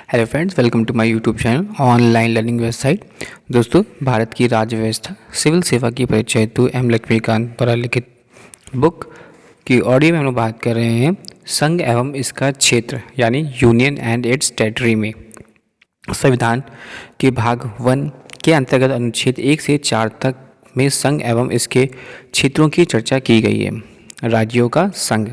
Hello friends, welcome to my YouTube channel online learning website. दोस्तों, भारत की राज्य व्यवस्था सिविल सेवा की परीक्षा हेतु एम लक्ष्मीकांत द्वारा लिखित बुक की ऑडियो में हम लोग बात कर रहे हैं संघ एवं इसका क्षेत्र यानी यूनियन एंड इट्स टेरिटरी में। संविधान के भाग 1 के अंतर्गत अनुच्छेद 1 से 4 तक में संघ एवं इसके क्षेत्रों की चर्चा की गई है। राज्यों का संघ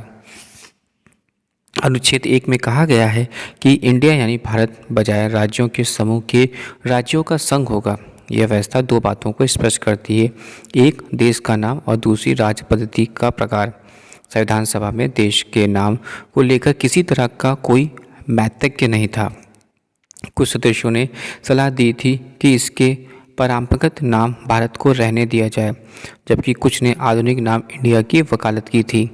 अनुच्छेद 1 में कहा गया है कि इंडिया यानी भारत बजाय राज्यों के समूह के राज्यों का संघ होगा। यह व्यवस्था दो बातों को स्पष्ट करती है, एक देश का नाम और दूसरी राज्य पद्धति का प्रकार। संविधान सभा में देश के नाम को लेकर किसी तरह का कोई मैत्तज्ञ नहीं था। कुछ सदस्यों ने सलाह दी थी कि इसके परंपरागत नाम भारत को रहने दिया जाए, जबकि कुछ ने आधुनिक नाम इंडिया की वकालत की थी।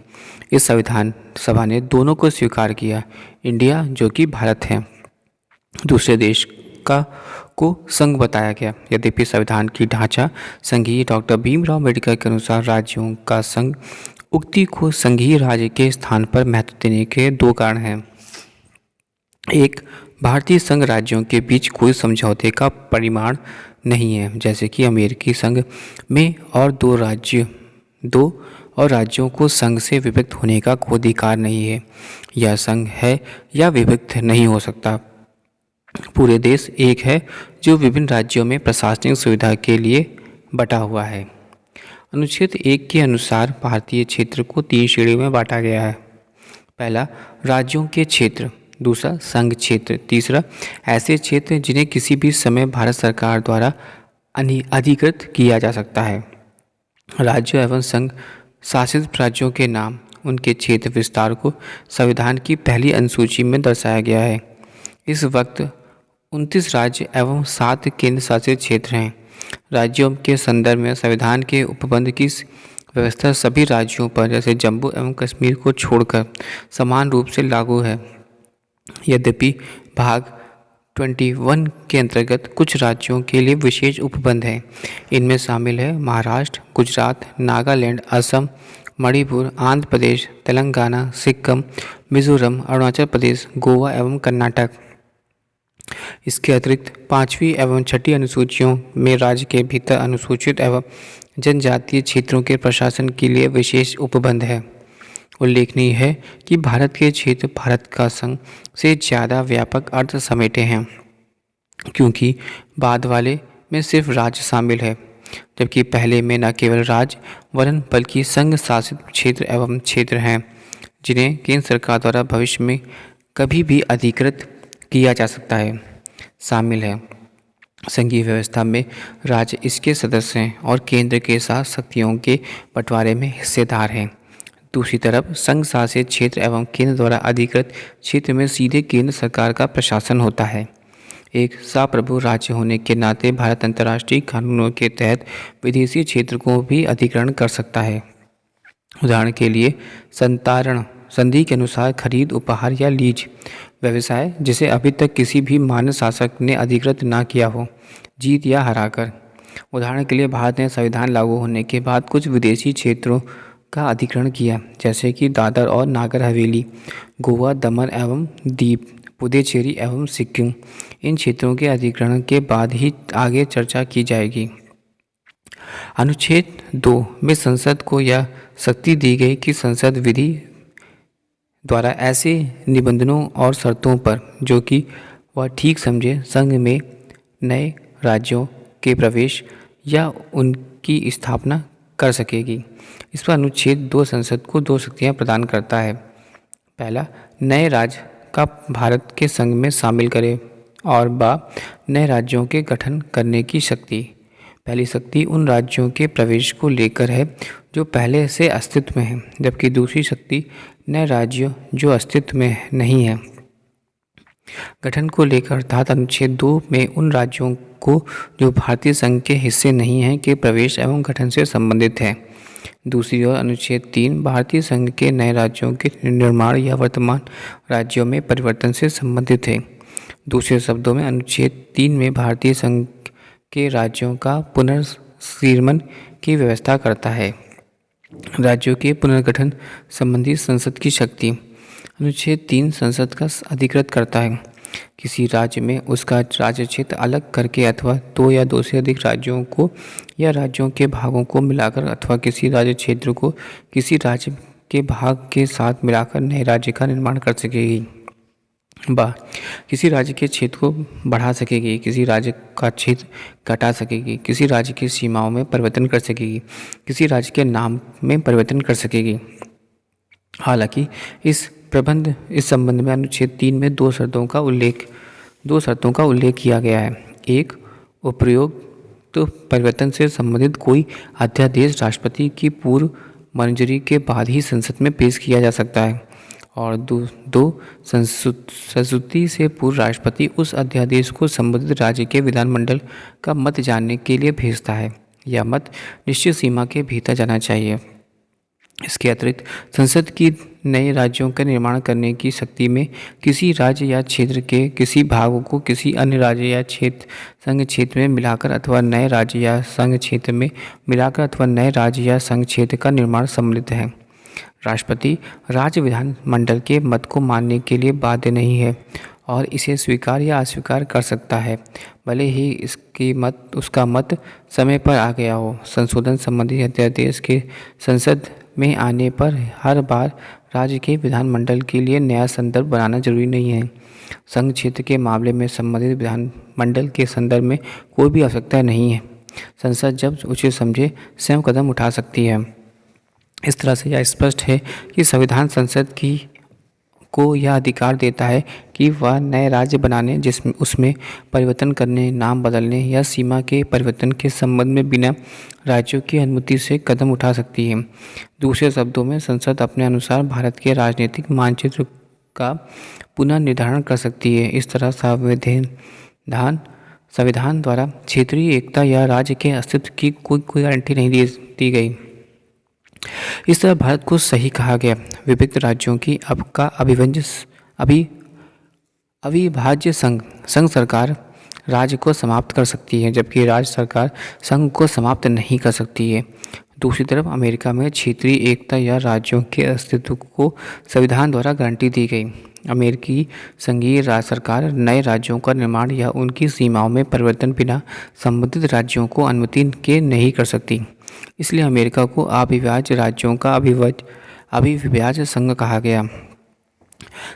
इस संविधान सभा ने दोनों को स्वीकार किया। इंडिया जो कि भारत है, दूसरे देश का को संघ बताया गया। यद्यपि संविधान की ढांचा संघीय डॉक्टर भीमराव अम्बेडकर के अनुसार राज्यों का संघ उक्ति को संघीय राज्य के स्थान पर महत्व देने के दो कारण हैं। एक, भारतीय संघ राज्यों के बीच कोई समझौते का परिमाण नहीं है, जैसे कि अमेरिकी संघ में, और दो और राज्यों को संघ से विभक्त होने का कोई अधिकार नहीं है। यह संघ है या विभक्त नहीं हो सकता। पूरे देश एक है जो विभिन्न राज्यों में प्रशासनिक सुविधा के लिए बटा हुआ है। अनुच्छेद 1 के अनुसार भारतीय क्षेत्र को 3 श्रेणियों में बांटा गया है। पहला, राज्यों के क्षेत्र। दूसरा, संघ क्षेत्र। तीसरा, ऐसे क्षेत्र जिन्हें किसी भी समय भारत सरकार द्वारा अधिकृत किया जा सकता है। राज्य एवं संघ शासित राज्यों के नाम, उनके क्षेत्र विस्तार को संविधान की पहली अनुसूची में दर्शाया गया है। इस वक्त 29 राज्य एवं 7 केंद्र शासित क्षेत्र हैं। राज्यों के संदर्भ में संविधान के उपबंध की व्यवस्था सभी राज्यों पर, जैसे जम्मू एवं कश्मीर को छोड़कर, समान रूप से लागू है। यद्यपि भाग 21 के अंतर्गत कुछ राज्यों के लिए विशेष उपबंध हैं। इनमें शामिल है महाराष्ट्र, गुजरात, नागालैंड, असम, मणिपुर, आंध्र प्रदेश, तेलंगाना, सिक्किम, मिजोरम, अरुणाचल प्रदेश, गोवा एवं कर्नाटक। इसके अतिरिक्त 5वीं एवं 6ठी अनुसूचियों में राज्य के भीतर अनुसूचित एवं जनजातीय क्षेत्रों के प्रशासन के लिए विशेष उपबंध है। उल्लेखनीय है कि भारत के क्षेत्र भारत का संघ से ज़्यादा व्यापक अर्थ समेटे हैं, क्योंकि बाद वाले में सिर्फ राज्य शामिल है, जबकि पहले में न केवल राज्य वरन बल्कि संघ शासित क्षेत्र एवं क्षेत्र हैं जिन्हें केंद्र सरकार द्वारा भविष्य में कभी भी अधिकृत किया जा सकता है शामिल है। संघीय व्यवस्था में राज्य इसके सदस्य हैं और केंद्र के साथ शक्तियों के बंटवारे में हिस्सेदार हैं। दूसरी तरफ संघ शासित क्षेत्र एवं केंद्र द्वारा अधिकृत क्षेत्र में सीधे केंद्र सरकार का प्रशासन होता है। एक संप्रभु राज्य होने के नाते भारत अंतर्राष्ट्रीय कानूनों के तहत विदेशी क्षेत्र को भी अधिग्रहण कर सकता है। उदाहरण के लिए संतारण संधि के अनुसार खरीद, उपहार या लीज व्यवसाय जिसे अभी तक किसी भी मान्य शासक ने अधिकृत ना किया हो, जीत या हराकर। उदाहरण के लिए भारत ने संविधान लागू होने के बाद कुछ विदेशी क्षेत्रों का अधिग्रहण किया, जैसे कि दादर और नागर हवेली, गोवा, दमन एवं दीव, पुडुचेरी एवं सिक्किम। इन क्षेत्रों के अधिग्रहण के बाद ही आगे चर्चा की जाएगी। अनुच्छेद 2 में संसद को यह शक्ति दी गई कि संसद विधि द्वारा ऐसे निबंधनों और शर्तों पर जो कि वह ठीक समझे संघ में नए राज्यों के प्रवेश या उनकी स्थापना कर सकेगी। इस पर अनुच्छेद 2 संसद को 2 शक्तियाँ प्रदान करता है। पहला, नए राज्य का भारत के संघ में शामिल करे, और नए राज्यों के गठन करने की शक्ति। पहली शक्ति उन राज्यों के प्रवेश को लेकर है जो पहले से अस्तित्व में हैं, जबकि दूसरी शक्ति नए राज्यों जो अस्तित्व में नहीं है गठन को लेकर, अर्थात अनुच्छेद 2 में उन राज्यों को जो भारतीय संघ के हिस्से नहीं हैं के प्रवेश एवं गठन से संबंधित है। दूसरी ओर अनुच्छेद 3 भारतीय संघ के नए राज्यों के निर्माण या वर्तमान राज्यों में परिवर्तन से संबंधित है। दूसरे शब्दों में अनुच्छेद 3 में भारतीय संघ के राज्यों का पुनर्निर्माण की व्यवस्था करता है। राज्यों के पुनर्गठन संबंधी संसद की शक्ति। अनुच्छेद 3 संसद का अधिकृत करता है किसी राज्य में उसका राज्य क्षेत्र अलग करके अथवा दो या दो से अधिक राज्यों को या राज्यों के भागों को मिलाकर अथवा किसी राज्य क्षेत्र को किसी राज्य के भाग के साथ मिलाकर नए राज्य का निर्माण कर सकेगी। बा किसी राज्य के क्षेत्र को बढ़ा सकेगी, किसी राज्य का क्षेत्र घटा सकेगी, किसी राज्य की सीमाओं में परिवर्तन कर सकेगी, किसी राज्य के नाम में परिवर्तन कर सकेगी। हालांकि इस संबंध में अनुच्छेद 3 में दो शर्तों का उल्लेख किया गया है। एक, उपरोक्त परिवर्तन से संबंधित कोई अध्यादेश राष्ट्रपति की पूर्व मंजूरी के बाद ही संसद में पेश किया जा सकता है, और दो, संस्तुति से पूर्व राष्ट्रपति उस अध्यादेश को संबंधित राज्य के विधानमंडल का मत जानने के लिए भेजता है। यह मत निश्चित सीमा के भीतर जाना चाहिए। इसके अतिरिक्त संसद की नए राज्यों का निर्माण करने की शक्ति में किसी राज्य या क्षेत्र के किसी भागों को किसी अन्य राज्य या संघ क्षेत्र में मिलाकर अथवा नए राज्य या संघ क्षेत्र में मिलाकर अथवा नए राज्य या संघ क्षेत्र का निर्माण सम्मिलित है। राष्ट्रपति राज्य विधानमंडल के मत को मानने के लिए बाध्य नहीं है और इसे स्वीकार या अस्वीकार कर सकता है, भले ही उसका मत समय पर आ गया हो। संशोधन संबंधी अध्यादेश के संसद में आने पर हर बार राज्य के विधानमंडल के लिए नया संदर्भ बनाना जरूरी नहीं है। संघ क्षेत्र के मामले में संबंधित विधानमंडल के संदर्भ में कोई भी आवश्यकता नहीं है। संसद जब उचित समझे स्वयं कदम उठा सकती है। इस तरह से यह स्पष्ट है कि संविधान संसद को यह अधिकार देता है कि वह नए राज्य बनाने, जिसमें उसमें परिवर्तन करने, नाम बदलने या सीमा के परिवर्तन के संबंध में बिना राज्यों की अनुमति से कदम उठा सकती है। दूसरे शब्दों में, संसद अपने अनुसार भारत के राजनीतिक मानचित्र का पुनः निर्धारण कर सकती है। इस तरह संविधान द्वारा क्षेत्रीय एकता या राज्य के अस्तित्व की कोई गारंटी नहीं दी गई। इस तरह भारत को सही कहा गया। विभिन्न राज्यों की अविभाज्य संघ सरकार राज्य को समाप्त कर सकती है, जबकि राज्य सरकार संघ को समाप्त नहीं कर सकती है। दूसरी तरफ अमेरिका में क्षेत्रीय एकता या राज्यों के अस्तित्व को संविधान द्वारा गारंटी दी गई। अमेरिकी संघीय राज्य सरकार नए राज्यों का निर्माण या उनकी सीमाओं में परिवर्तन बिना संबंधित राज्यों को अनुमति के नहीं कर सकती। इसलिए अमेरिका को अविभाज्य राज्यों का अविभाज्य संघ कहा गया।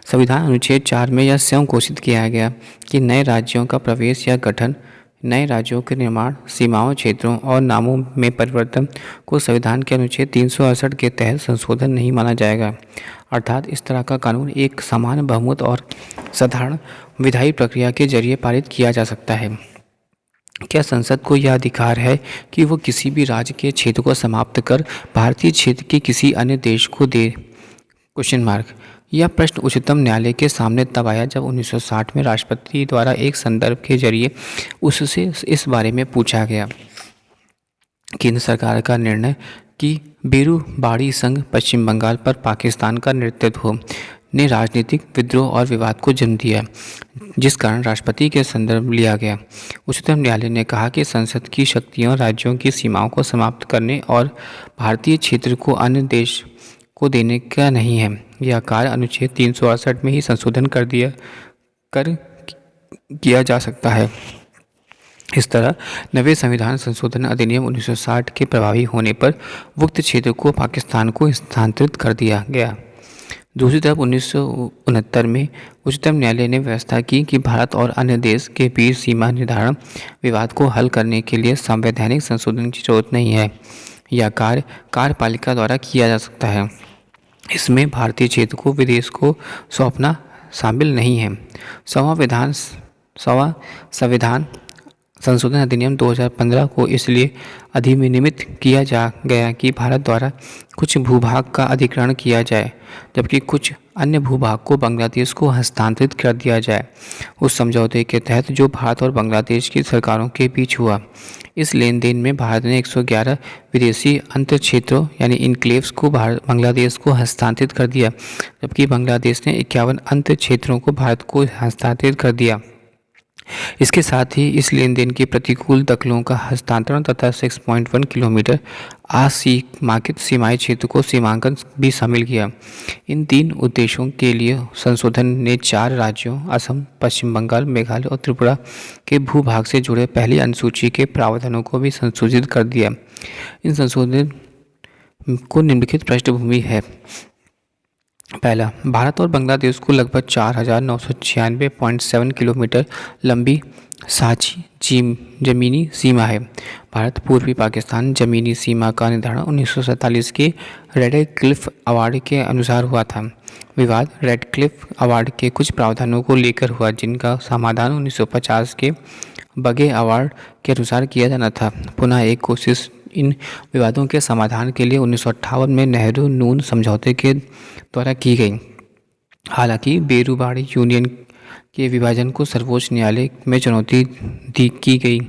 संविधान अनुच्छेद 4 में यह स्वयं घोषित किया गया कि नए राज्यों का प्रवेश या गठन, नए राज्यों के निर्माण, सीमाओं, क्षेत्रों और नामों में परिवर्तन को संविधान के अनुच्छेद 368 के तहत संशोधन नहीं माना जाएगा। अर्थात इस तरह का कानून एक समान बहुमत और साधारण विधायी प्रक्रिया के जरिए पारित किया जा सकता है। क्या संसद को यह अधिकार है कि वो किसी भी राज्य के क्षेत्र को समाप्त कर भारतीय क्षेत्र के किसी अन्य देश को दे? यह प्रश्न उच्चतम न्यायालय के सामने तब आया जब 1960 में राष्ट्रपति द्वारा एक संदर्भ के जरिए उससे इस बारे में पूछा गया। केंद्र सरकार का निर्णय कि बेरुबाड़ी संघ पश्चिम बंगाल पर पाकिस्तान का नेतृत्व ने राजनीतिक विद्रोह और विवाद को जन्म दिया, जिस कारण राष्ट्रपति के संदर्भ लिया गया। उच्चतम न्यायालय ने कहा कि संसद की शक्तियां राज्यों की सीमाओं को समाप्त करने और भारतीय क्षेत्र को अन्य देश को देने का नहीं है। यह कार्य अनुच्छेद 368 में ही संशोधन किया जा सकता है। इस तरह नवे संविधान संशोधन अधिनियम 1960 के प्रभावी होने पर उक्त क्षेत्र को पाकिस्तान को स्थानांतरित कर दिया गया। दूसरी तरफ 1969 में उच्चतम न्यायालय ने व्यवस्था की कि भारत और अन्य देश के बीच सीमा निर्धारण विवाद को हल करने के लिए संवैधानिक संशोधन की जरूरत नहीं है। यह कार्य कार्यपालिका द्वारा किया जा सकता है। इसमें भारतीय क्षेत्र को विदेश को सौंपना शामिल नहीं है। संविधान संशोधन अधिनियम 2015 को इसलिए अधिनियमित किया गया कि भारत द्वारा कुछ भूभाग का अधिग्रहण किया जाए, जबकि कुछ अन्य भूभाग को बांग्लादेश को हस्तांतरित कर दिया जाए। उस समझौते के तहत जो भारत और बांग्लादेश की सरकारों के बीच हुआ, इस लेन देन में भारत ने 111 विदेशी अंतर क्षेत्रों यानी इनक्लेव्स को बांग्लादेश को हस्तांतरित कर दिया, जबकि बांग्लादेश ने 51 अंतर क्षेत्रों को भारत को हस्तांतरित कर दिया। इसके साथ ही इस लेन देन के प्रतिकूल दखलों का हस्तांतरण तथा 6.1 किलोमीटर असीमांकित सीमाई क्षेत्र को सीमांकन भी शामिल किया। इन 3 उद्देश्यों के लिए संशोधन ने 4 राज्यों असम, पश्चिम बंगाल, मेघालय और त्रिपुरा के भूभाग से जुड़े पहली अनुसूची के प्रावधानों को भी संशोधित कर दिया। इन संशोधन को निम्नलिखित पृष्ठभूमि है। पहला, भारत और बांग्लादेश को लगभग 4,996.7 किलोमीटर लंबी साझी जमीनी सीमा है। भारत पूर्वी पाकिस्तान जमीनी सीमा का निर्धारण 1947 के रेडक्लिफ अवार्ड के अनुसार हुआ था। विवाद रेडक्लिफ अवार्ड के कुछ प्रावधानों को लेकर हुआ, जिनका समाधान 1950 के बगे अवार्ड के अनुसार किया जाना था। पुनः एक कोशिश इन विवादों के समाधान के लिए 1958 में नेहरू नून समझौते के द्वारा की गई। हालांकि बेरूबाड़ी यूनियन के विभाजन को सर्वोच्च न्यायालय में चुनौती की गई।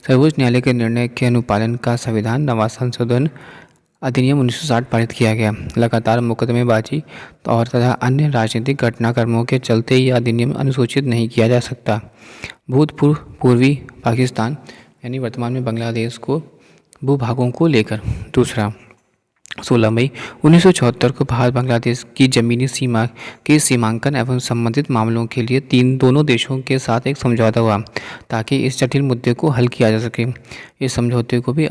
सर्वोच्च न्यायालय के निर्णय के अनुपालन का संविधान नवा संशोधन अधिनियम 1960 पारित किया गया। लगातार मुकदमेबाजी और तथा अन्य राजनीतिक घटनाक्रमों के चलते यह अधिनियम अनुसूचित नहीं किया जा सकता। भूतपूर्व पूर्वी पाकिस्तान यानी वर्तमान में बांग्लादेश को भूभागों को लेकर। दूसरा, 16 मई 1974 को भारत बांग्लादेश की जमीनी सीमा के सीमांकन एवं संबंधित मामलों के लिए दोनों देशों के साथ एक समझौता हुआ ताकि इस जटिल मुद्दे को हल किया जा सके। इस समझौते को भी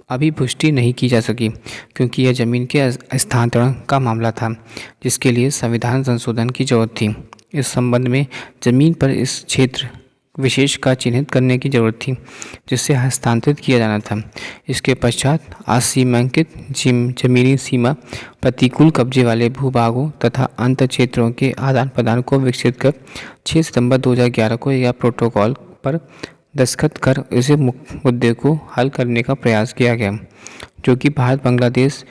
अभी पुष्टि नहीं की जा सकी क्योंकि यह जमीन के हस्तांतरण का मामला था, जिसके लिए संविधान संशोधन की जरूरत थी। इस संबंध में जमीन पर इस क्षेत्र विशेष का चिन्हित करने की जरूरत थी जिससे हस्तांतरित किया जाना था। इसके पश्चात असीमांकित जमीनी सीमा, प्रतिकूल कब्जे वाले भूभागों तथा अंत क्षेत्रों के आदान प्रदान को विकसित कर 6 सितंबर 2011 को यह प्रोटोकॉल पर दस्तखत कर इस मुद्दे को हल करने का प्रयास किया गया, जो कि भारत बांग्लादेश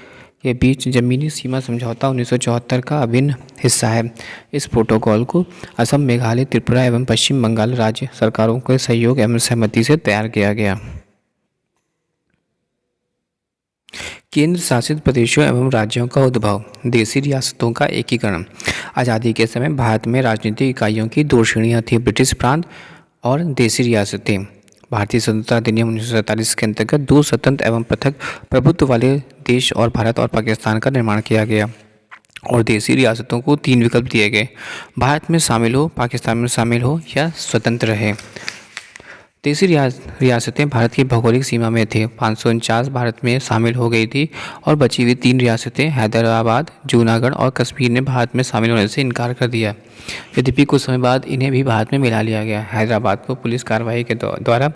के बीच जमीनी सीमा समझौता 1974 का अभिन्न हिस्सा है। इस प्रोटोकॉल को असम, मेघालय, त्रिपुरा एवं पश्चिम बंगाल राज्य सरकारों के सहयोग एवं सहमति से तैयार किया गया। केंद्र शासित प्रदेशों एवं राज्यों का उद्भव, देशी रियासतों का एकीकरण। आज़ादी के समय भारत में राजनीतिक इकाइयों की 2 श्रेणियाँ थीं, ब्रिटिश प्रांत और देशी रियासतें। भारतीय स्वतंत्रता अधिनियम 1947 के अंतर्गत 2 स्वतंत्र एवं पृथक प्रभुत्व वाले देश और भारत और पाकिस्तान का निर्माण किया गया और देशी रियासतों को 3 विकल्प दिए गए: भारत में शामिल हो, पाकिस्तान में शामिल हो या स्वतंत्र रहे। देशी रियासतें भारत की भौगोलिक सीमा में थे। 549 भारत में शामिल हो गई थी और बची हुई 3 रियासतें हैदराबाद, जूनागढ़ और कश्मीर ने भारत में शामिल होने से इनकार कर दिया। यद्यपि कुछ समय बाद इन्हें भी भारत में मिला लिया गया। हैदराबाद को पुलिस कार्रवाई के द्वारा,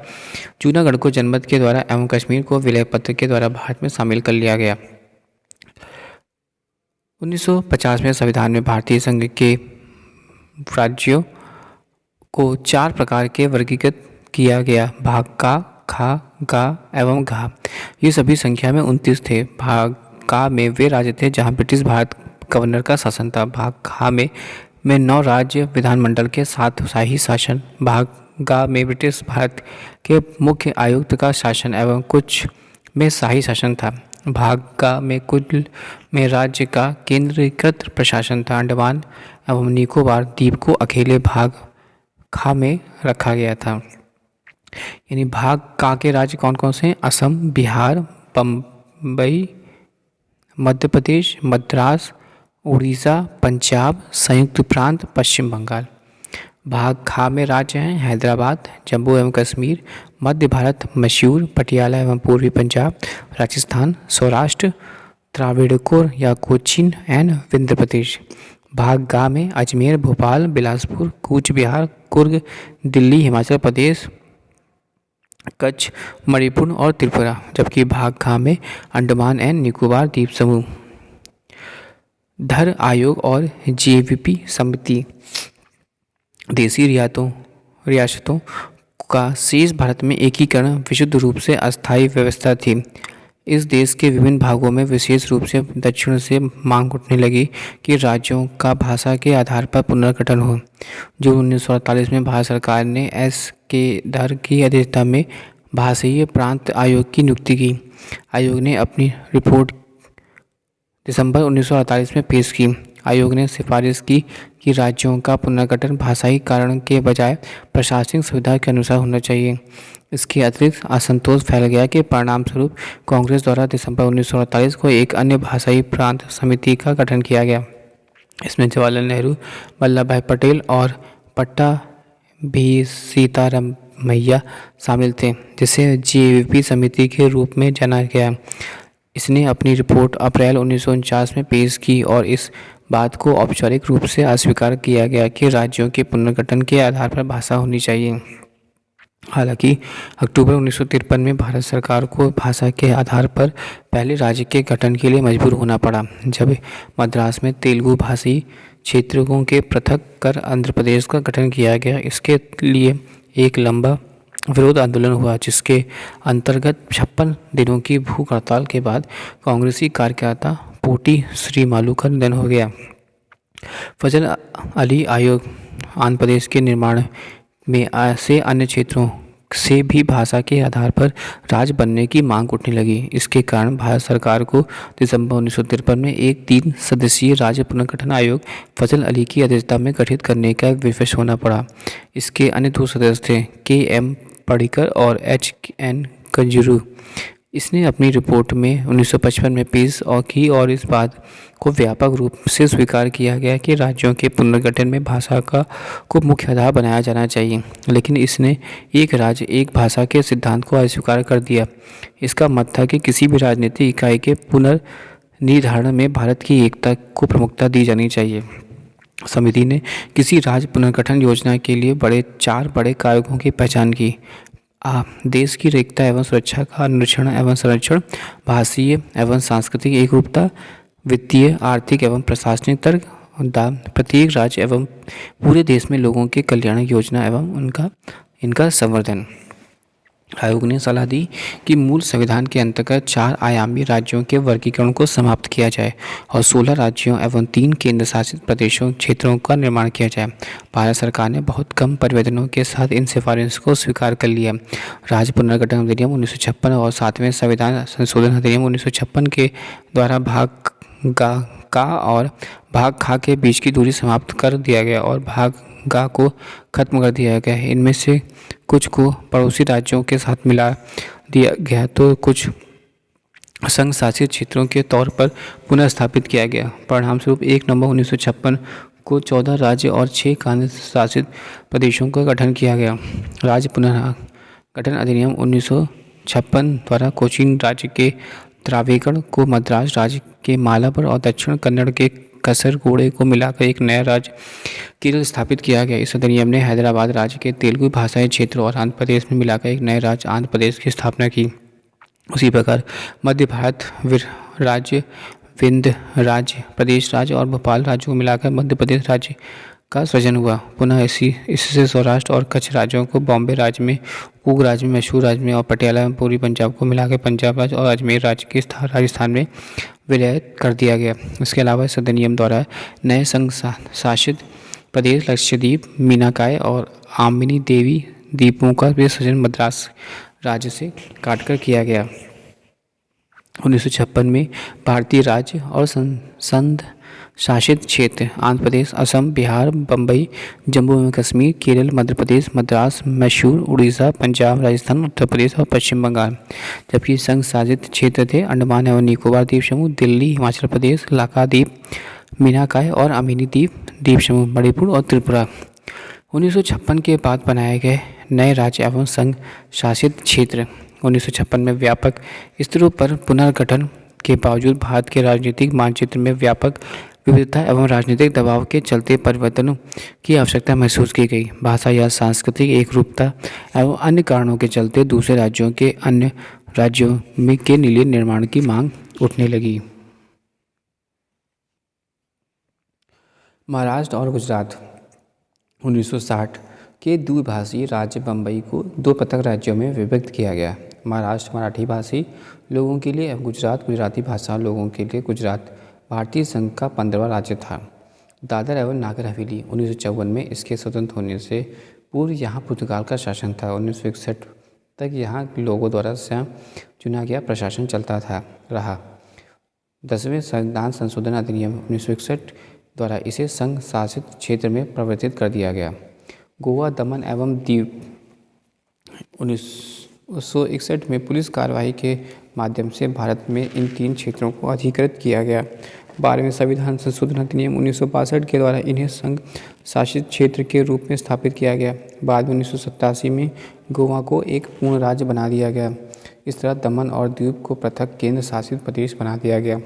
जूनागढ़ को जनमत के द्वारा एवं कश्मीर को विलय पत्र के द्वारा भारत में शामिल कर लिया गया। 1950 में संविधान में भारतीय संघ के राज्यों को 4 प्रकार के वर्गीकृत किया गया: भाग का, खा, गा एवं घा। ये सभी संख्या में 29 थे। भाग का में वे राज्य थे जहां ब्रिटिश भारत गवर्नर का शासन था। भाग खा में 9 राज्य विधानमंडल के साथ शाही शासन। भाग गा में ब्रिटिश भारत के मुख्य आयुक्त का शासन एवं कुछ में शाही शासन था। भाग गा में कुल में राज्य का केंद्रीकृत प्रशासन था। अंडमान एवं निकोबार द्वीप को अकेले भाग खा में रखा गया था। यानी भाग का के राज्य कौन कौन से हैं? असम, बिहार, बम्बई, मध्य प्रदेश, मद्रास, उड़ीसा, पंजाब, संयुक्त प्रांत, पश्चिम बंगाल। भाग खा में राज्य हैं हैदराबाद, जम्मू एवं कश्मीर, मध्य भारत, मैसूर, पटियाला एवं पूर्वी पंजाब, राजस्थान, सौराष्ट्र, त्रावणकोर या कोचीन एंड विंध्य प्रदेश। भाग गा में अजमेर, भोपाल, बिलासपुर, कूच बिहार, कुर्ग, दिल्ली, हिमाचल प्रदेश, कच्छ, मणिपुर और त्रिपुरा। जबकि भाग खा में अंडमान एंड निकोबार द्वीप समूह। धर आयोग और जेवीपी समिति। देशी रियासतों का शेष भारत में एकीकरण विशुद्ध रूप से अस्थायी व्यवस्था थी। इस देश के विभिन्न भागों में विशेष रूप से दक्षिण से मांग उठने लगी कि राज्यों का भाषा के आधार पर पुनर्गठन हो। जून 1948 में भारत सरकार ने एस के धर की अध्यक्षता में भाषाई प्रांत आयोग की नियुक्ति की। आयोग ने अपनी रिपोर्ट दिसंबर 1948 में पेश की आयोग ने सिफारिश की कि राज्यों का पुनर्गठन भाषाई कारण के बजाय प्रशासनिक सुविधा के अनुसार होना चाहिए। इसके अतिरिक्त असंतोष फैल गया कि परिणाम स्वरूप कांग्रेस द्वारा दिसंबर 1948 को एक अन्य भाषाई प्रांत समिति का गठन किया गया। इसमें जवाहरलाल नेहरू, वल्लभ भाई पटेल और पट्टा भी सीतारामैया शामिल थे, जिसे जेवीपी समिति के रूप में जाना गया। इसने अपनी रिपोर्ट अप्रैल 1949 में पेश की और इस बात को औपचारिक रूप से अस्वीकार किया गया कि राज्यों के पुनर्गठन के आधार पर भाषा होनी चाहिए। हालांकि अक्टूबर 1953 में भारत सरकार को भाषा के आधार पर पहले राज्य के गठन के लिए मजबूर होना पड़ा, जब मद्रास में तेलुगु भाषी क्षेत्रों के पृथक कर आंध्र प्रदेश का गठन किया गया। इसके लिए एक लंबा विरोध आंदोलन हुआ, जिसके अंतर्गत 56 दिनों की भूख हड़ताल के बाद कांग्रेसी कार्यकर्ता पोटी श्रीमालू का निधन हो गया। फजल अली आयोग आंध्र प्रदेश के निर्माण में से अन्य क्षेत्रों से भी भाषा के आधार पर राज्य बनने की मांग उठने लगी। इसके कारण भारत सरकार को दिसंबर 1953 में एक 3 सदस्यीय राज्य पुनर्गठन आयोग फजल अली की अध्यक्षता में गठित करने का विवश होना पड़ा। इसके अन्य 2 सदस्य थे के.एम. पडिक्कर और एच.एन. कंजूरू। इसने अपनी रिपोर्ट में 1955 में पेश की और इस बात को व्यापक रूप से स्वीकार किया गया कि राज्यों के पुनर्गठन में भाषा को मुख्य आधार बनाया जाना चाहिए, लेकिन इसने एक राज्य एक भाषा के सिद्धांत को अस्वीकार कर दिया। इसका मत था कि किसी भी राजनीतिक इकाई के पुनर्निर्धारण में भारत की एकता को प्रमुखता दी जानी चाहिए। समिति ने किसी राज्य पुनर्गठन योजना के लिए 4 बड़े कारकों की पहचान की। देश की एकता एवं सुरक्षा का अनुरक्षण एवं संरक्षण, भाषीय एवं सांस्कृतिक एकरूपता, वित्तीय, आर्थिक एवं प्रशासनिक तर्क, प्रत्येक राज्य एवं पूरे देश में लोगों के कल्याण योजना एवं इनका संवर्धन। आयोग ने सलाह दी कि मूल संविधान के अंतर्गत 4 आयामी राज्यों के वर्गीकरण को समाप्त किया जाए और 16 राज्यों एवं 3 केंद्र शासित प्रदेशों क्षेत्रों का निर्माण किया जाए। भारत सरकार ने बहुत कम परिवर्तनों के साथ इन सिफारिशों को स्वीकार कर लिया। राज्य पुनर्गठन अधिनियम 1956 और 7वें संविधान संशोधन अधिनियम 1956 के द्वारा भाग का और भाग खा के बीच की दूरी समाप्त कर दिया गया और भाग गा को खत्म कर दिया गया है। इनमें से कुछ को पड़ोसी राज्यों के साथ मिला दिया गया तो कुछ संघ शासित क्षेत्रों के तौर पर पुनर्स्थापित किया गया। परिणामस्वरूप 1 नवंबर 1956 को 14 राज्य और 6 केंद्र शासित प्रदेशों का गठन किया गया। राज्य पुनर्गठन अधिनियम 1956 द्वारा कोचीन राज्य के द्राविड़ को मद्रास राज्य के मालाबार और दक्षिण कन्नड़ के कसरगोड़े को मिलाकर एक नया राज्य केरल स्थापित किया गया। इस अधिनियम ने हैदराबाद राज्य के तेलुगु भाषाई क्षेत्र और आंध्र प्रदेश में मिलाकर एक नए राज्य आंध्र प्रदेश की स्थापना की। उसी प्रकार मध्य भारत राज्य, विंध्य राज्य, प्रदेश राज्य और भोपाल राज्य को मिलाकर मध्य प्रदेश राज्य का सृजन हुआ। पुनः इससे सौराष्ट्र और कच्छ राज्यों को बॉम्बे राज्य में, पूर्व राज्य में, मैसूर राज्य में और पटियाला में पूर्वी पंजाब को मिलाकर पंजाब राज्य और अजमेर राज्य के राजस्थान में विलय कर दिया गया। इसके अलावा इस अधिनियम द्वारा नए संघ शासित प्रदेश लक्षद्वीप, मीनाकाय और आमिनी देवी द्वीपों का भी सृजन मद्रास राज्य से काटकर किया गया। 1956 में भारतीय राज्य और संघ शासित क्षेत्र आंध्र प्रदेश, असम, बिहार, बम्बई, जम्मू एवं कश्मीर, केरल, मध्य प्रदेश, मद्रास, मैसूर, उड़ीसा, पंजाब, राजस्थान, उत्तर प्रदेश और पश्चिम बंगाल। जबकि संघ शासित क्षेत्र थे अंडमान एवं निकोबार द्वीप समूह, दिल्ली, हिमाचल प्रदेश, लाक्षाद्वीप, मीनाकाय और अमिनी द्वीप समूह, मणिपुर और त्रिपुरा। 1956 के बाद बनाए गए नए राज्य एवं संघ शासित क्षेत्र 1956 में व्यापक स्तरों पर पुनर्गठन के बावजूद भारत के राजनीतिक मानचित्र में व्यापक विविधता एवं राजनीतिक दबाव के चलते परिवर्तनों की आवश्यकता महसूस की गई। भाषा या सांस्कृतिक एकरूपता एवं अन्य कारणों के चलते दूसरे राज्यों के अन्य राज्यों में के लिए निर्माण की मांग उठने लगी। महाराष्ट्र और गुजरात 1960 के द्विभाषीय राज्य बम्बई को 2 पृथक राज्यों में विभक्त किया गया। महाराष्ट्र मराठी भाषी लोगों के लिए एवं गुजरात गुजराती भाषा लोगों के लिए गुजरात भारतीय संघ का 15वां राज्य था। दादर एवं नागर हवेली 1954 में इसके स्वतंत्र होने से पूर्व यहाँ पुर्तगाल का शासन था। 1961 तक यहाँ लोगों द्वारा स्वयं चुना गया प्रशासन चलता रहा। 10वें संविधान संशोधन अधिनियम 1961 द्वारा इसे संघ शासित क्षेत्र में परिवर्तित कर दिया गया। गोवा, दमन एवं दीव 1961 में पुलिस कार्रवाई के माध्यम से भारत में इन 3 क्षेत्रों को अधिकृत किया गया। 12वें संविधान संशोधन अधिनियम 1962 के द्वारा इन्हें संघ शासित क्षेत्र के रूप में स्थापित किया गया। बाद में 1987 में गोवा को एक पूर्ण राज्य बना दिया गया। इस तरह दमन और दीव को पृथक केंद्र शासित प्रदेश बना दिया गया।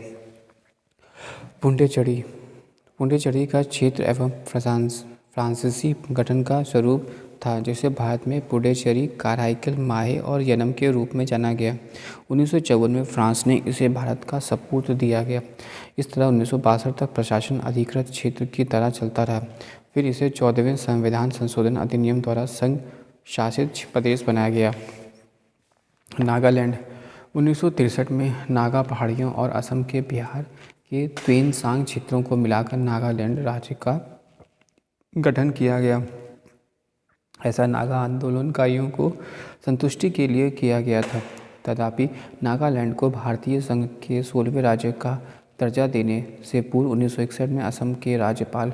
पुडुचेरी का क्षेत्र एवं फ्रांसीसी गठन का स्वरूप था, जिसे भारत में पुडुचेरी, काराइकल, माहे और यनम के रूप में जाना गया। 1954 में फ्रांस ने इसे भारत का सपूत दिया गया। इस तरह 1962 तक प्रशासन अधिकृत क्षेत्र की तरह चलता रहा। फिर इसे 14वें संविधान संशोधन अधिनियम द्वारा संघ शासित प्रदेश बनाया गया। नागालैंड 1963 में नागा पहाड़ियों और असम के बिहार के त्वेनसांग क्षेत्रों को मिलाकर नागालैंड राज्य का गठन किया गया। ऐसा नागा आंदोलनकारियों को संतुष्टि के लिए किया गया था। तथापि नागालैंड को भारतीय संघ के 16वें राज्य का दर्जा देने से पूर्व 1961 में असम के राज्यपाल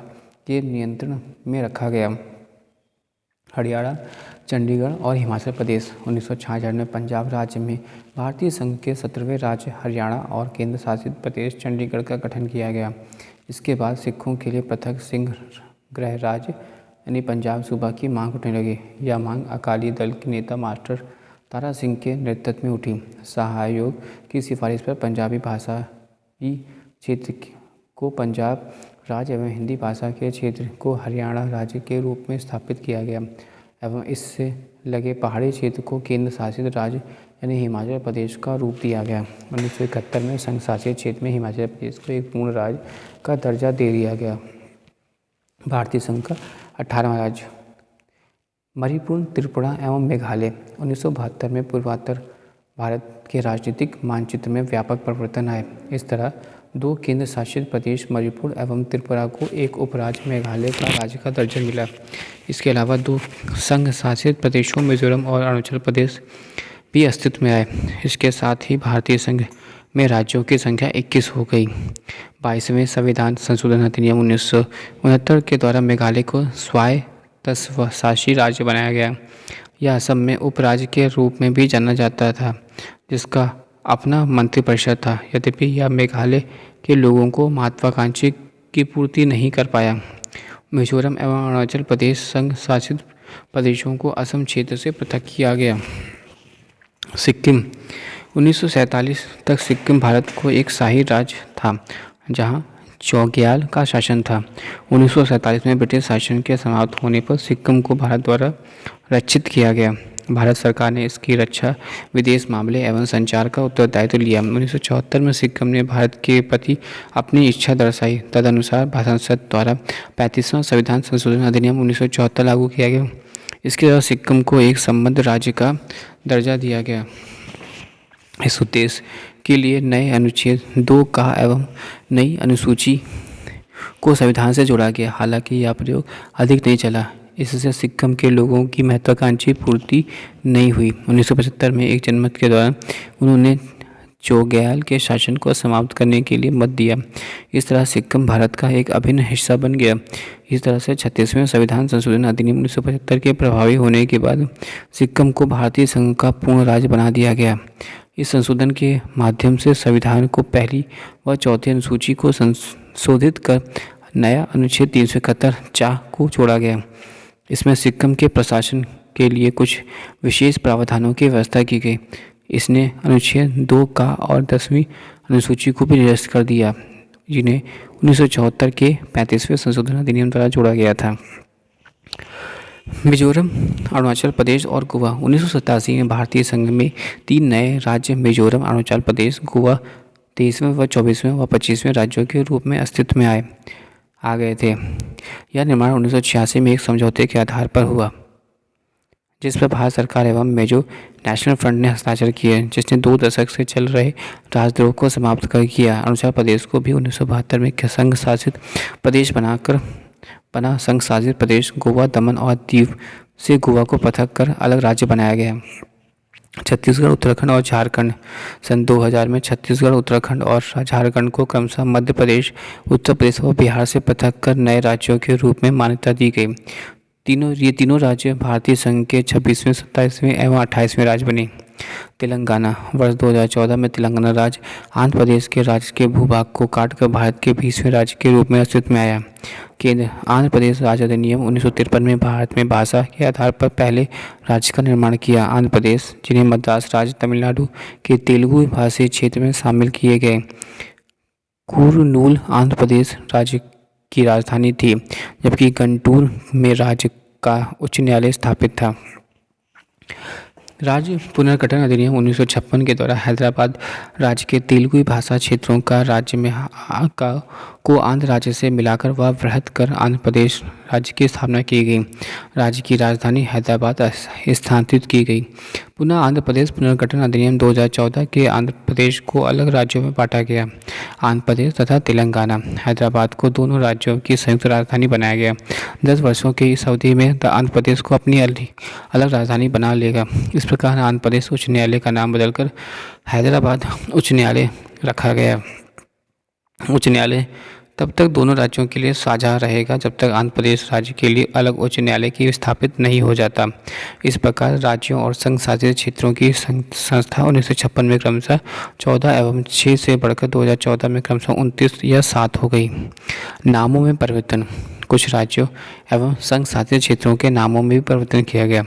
के नियंत्रण में रखा गया। हरियाणा, चंडीगढ़ और हिमाचल प्रदेश 1966 में पंजाब राज्य में भारतीय संघ के 17वें राज्य हरियाणा और केंद्र शासित प्रदेश चंडीगढ़ का गठन किया गया। इसके बाद सिखों के लिए पृथक सिंह गृह राज्य यानी पंजाब सूबा की मांग उठने लगी। यह मांग अकाली दल के नेता मास्टर तारा सिंह के नेतृत्व में उठी। शाह आयोग की सिफारिश पर पंजाबी भाषाई क्षेत्र को पंजाब राज्य एवं हिंदी भाषा के क्षेत्र को हरियाणा राज्य के रूप में स्थापित किया गया एवं इससे लगे पहाड़ी क्षेत्र को केंद्र शासित राज्य यानी हिमाचल प्रदेश का रूप दिया गया। 1971 में संघ शासित क्षेत्र में हिमाचल प्रदेश को एक पूर्ण राज्य का दर्जा दे दिया गया। भारतीय संघ का 18वां राज्य मणिपुर, त्रिपुरा एवं मेघालय 1972 में पूर्वोत्तर भारत के राजनीतिक मानचित्र में व्यापक परिवर्तन आए। इस तरह 2 केंद्र शासित प्रदेश मणिपुर एवं त्रिपुरा को एक उपराज्य मेघालय का राज्य का दर्जा मिला। इसके अलावा 2 संघ शासित प्रदेशों मिजोरम और अरुणाचल प्रदेश भी अस्तित्व में आए। इसके साथ ही भारतीय संघ में राज्यों की संख्या 21 हो गई। 22वें संविधान संशोधन अधिनियम 1969 के द्वारा मेघालय को स्वायत्तशासी राज्य बनाया गया। यह असम में उपराज्य के रूप में भी जाना जाता था, जिसका अपना मंत्रिपरिषद था। यद्यपि यह मेघालय के लोगों को महत्वाकांक्षी की पूर्ति नहीं कर पाया। मिजोरम एवं अरुणाचल प्रदेश संघ शासित प्रदेशों को असम क्षेत्र से पृथक किया गया। सिक्किम 1947 तक सिक्किम भारत को एक शाही राज्य था, जहां चौग्याल का शासन था। 1947 में ब्रिटिश शासन के समाप्त होने पर सिक्किम को भारत द्वारा रक्षित किया गया। भारत सरकार ने इसकी रक्षा, विदेश मामले एवं संचार का उत्तरदायित्व लिया। 1974 में सिक्किम ने भारत के प्रति अपनी इच्छा दर्शाई। तदनुसार संसद द्वारा 35वां संविधान संशोधन अधिनियम 1974 लागू किया गया। इसके द्वारा सिक्किम को एक संबद्ध राज्य का दर्जा दिया गया। इस उद्देश्य के लिए नए अनुच्छेद 2 का एवं नई अनुसूची को संविधान से जोड़ा गया। हालांकि यह प्रयोग अधिक नहीं चला। इससे सिक्किम के लोगों की महत्वाकांक्षी पूर्ति नहीं हुई। 1975 में एक जनमत के दौरान उन्होंने चौग्याल के शासन को समाप्त करने के लिए मत दिया। इस तरह सिक्किम भारत का एक अभिन्न हिस्सा बन गया। इस तरह से 36वें संविधान संशोधन अधिनियम 1975 के प्रभावी होने के बाद सिक्किम को भारतीय संघ का पूर्ण राज्य बना दिया गया। इस संशोधन के माध्यम से संविधान को पहली व चौथी अनुसूची को संशोधित कर नया अनुच्छेद 371 चा को जोड़ा गया। इसमें सिक्किम के प्रशासन के लिए कुछ विशेष प्रावधानों की व्यवस्था की गई। इसने अनुच्छेद 2 का और 10वीं अनुसूची को भी निरस्त कर दिया, जिन्हें 1974 के 35वें संशोधन अधिनियम द्वारा जोड़ा गया था। मिजोरम, अरुणाचल प्रदेश और गोवा 1987 में भारतीय संघ में 3 नए राज्य मिजोरम, अरुणाचल प्रदेश, गोवा 23वें व 24वें व 25वें राज्यों के रूप में अस्तित्व में आ गए थे। यह निर्माण 1986 में एक समझौते के आधार पर हुआ, जिस पर भारत सरकार एवं मिजो नेशनल फ्रंट ने हस्ताक्षर किए, जिसने 2 दशक से चल रहे राजद्रोह को समाप्त कर किया। अरुणाचल प्रदेश को भी 1972 में संघ शासित प्रदेश बना संघ शासित प्रदेश गोवा, दमन और दीव से गोवा को पृथक कर अलग राज्य बनाया गया। छत्तीसगढ़, उत्तराखंड और झारखंड। सन 2000 में छत्तीसगढ़, उत्तराखंड और झारखंड को क्रमशः मध्य प्रदेश, उत्तर प्रदेश और बिहार से पृथक कर नए राज्यों के रूप में मान्यता दी गई। ये तीनों राज्य भारतीय संघ के 26वें, 27वें एवं 28वें राज्य बने। तेलंगाना। वर्ष 2014 में तेलंगाना राज्य आंध्र प्रदेश के राज्य के भूभाग को काटकर भारत के 20वें राज्य के रूप में अस्तित्व में आया। केंद्र। आंध्र प्रदेश राज्य अधिनियम 1953 में भारत में भाषा के आधार पर पहले राज्य का निर्माण किया। आंध्र प्रदेश, जिन्हें मद्रास राज्य तमिलनाडु के तेलुगु भाषी क्षेत्र में शामिल किए गए। कुर्नूल आंध्र प्रदेश राज्य की राजधानी थी, जबकि गुंटूर में राज्य का उच्च न्यायालय स्थापित था। राज्य पुनर्गठन अधिनियम 1956 के द्वारा हैदराबाद राज्य के तेलुगु भाषा क्षेत्रों का राज्य में को आंध्र राज्य से मिलाकर व वृहत कर आंध्र प्रदेश राज्य की स्थापना की गई। राज्य की राजधानी हैदराबाद स्थानांतरित की गई। पुनः आंध्र प्रदेश पुनर्गठन अधिनियम 2014 के आंध्र प्रदेश को अलग राज्यों में बांटा गया। आंध्र प्रदेश तथा तेलंगाना, हैदराबाद को दोनों राज्यों की संयुक्त राजधानी बनाया गया। 10 वर्षों की इस अवधि में आंध्र प्रदेश को अपनी अलग राजधानी बना लेगा। इस प्रकार आंध्र प्रदेश उच्च न्यायालय का नाम बदलकर हैदराबाद उच्च न्यायालय रखा गया। उच्च न्यायालय तब तक दोनों राज्यों के लिए साझा रहेगा जब तक आंध्र प्रदेश राज्य के लिए अलग उच्च न्यायालय की स्थापित नहीं हो जाता। इस प्रकार राज्यों और संघ शासित क्षेत्रों की संस्था 1956 में क्रमशः 14 एवं 6 से बढ़कर 2014 में क्रमशः 29 या 7 हो गई। नामों में परिवर्तन। कुछ राज्यों एवं संघ शासित क्षेत्रों के नामों में भी परिवर्तन किया गया।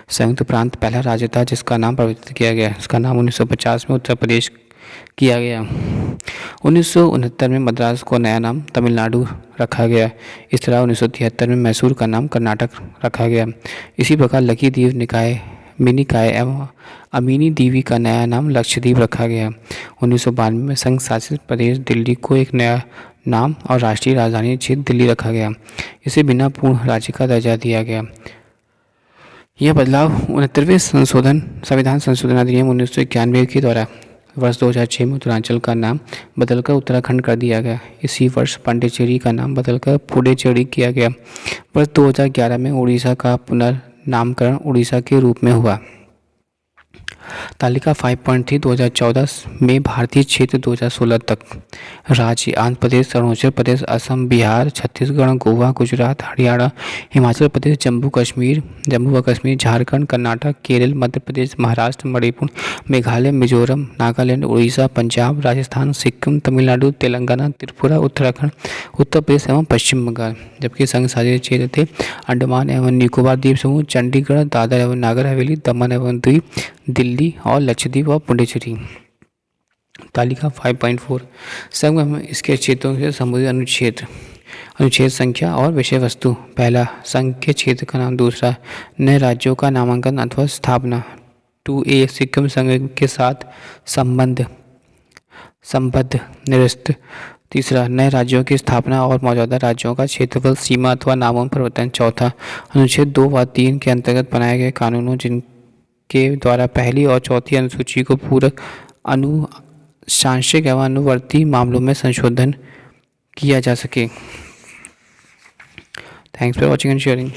संयुक्त प्रांत पहला राज्य था जिसका नाम परिवर्तित किया गया। इसका नाम 1950 में उत्तर प्रदेश किया गया। 1969 में मद्रास को नया नाम तमिलनाडु रखा गया। इस तरह 1973 में मैसूर का नाम कर्नाटक रखा गया। इसी प्रकार लक्षद्वीप निकाय, मिनिकाय एवं अमीनी दीवी का नया नाम लक्षद्वीप रखा गया। 1992 में संघ शासित प्रदेश दिल्ली को एक नया नाम और राष्ट्रीय राजधानी क्षेत्र दिल्ली रखा गया। इसे बिना पूर्ण राज्य का दर्जा दिया गया। यह बदलाव 69वें संविधान संशोधन अधिनियम 1991 के द्वारा वर्ष 2006 में उत्तरांचल का नाम बदलकर उत्तराखंड कर दिया गया। इसी वर्ष पांडिचेरी का नाम बदलकर पुडुचेरी किया गया। वर्ष 2011 में उड़ीसा का पुनर्नामकरण उड़ीसा के रूप में हुआ। तालिका 5.3 2014 में भारतीय क्षेत्र 2016 तक। राज्य आंध्र प्रदेश, अरुणाचल प्रदेश, असम, बिहार, छत्तीसगढ़, गोवा, गुजरात, हरियाणा, हिमाचल प्रदेश, जम्मू व कश्मीर, झारखंड, कर्नाटक, केरल, मध्य प्रदेश, महाराष्ट्र, मणिपुर, मेघालय, मिजोरम, नागालैंड, उड़ीसा, पंजाब, राजस्थान, सिक्किम, तमिलनाडु, तेलंगाना, त्रिपुरा, उत्तराखंड, उत्तर प्रदेश एवं पश्चिम बंगाल। जबकि संघ शासित क्षेत्र थे अंडमान एवं निकोबार द्वीप समूह, चंडीगढ़, दादर एवं नागर हवेली, दमन एवं दीव, दिल्ली और लक्षद्वीप और पुडुचेरी। तालिका 5.4 संघ में इसके क्षेत्रों से संबंधित अनुच्छेद संख्या और विषय वस्तु। पहला, संघ के क्षेत्र का नाम। दूसरा, नए राज्यों का नामांकन अथवा स्थापना। 2A सिक्किम संघ के साथ संबद्ध निरस्त। तीसरा, नए राज्यों की स्थापना और मौजूदा राज्यों का क्षेत्रफल, सीमा अथवा नामों में परिवर्तन। चौथा, अनुच्छेद 2 व 3 के अंतर्गत बनाए गए कानूनों जिनके द्वारा पहली और चौथी अनुसूची को पूरक, अनुशांशिक एवं अनुवर्ती मामलों में संशोधन किया जा सके। Thanks for watching and sharing.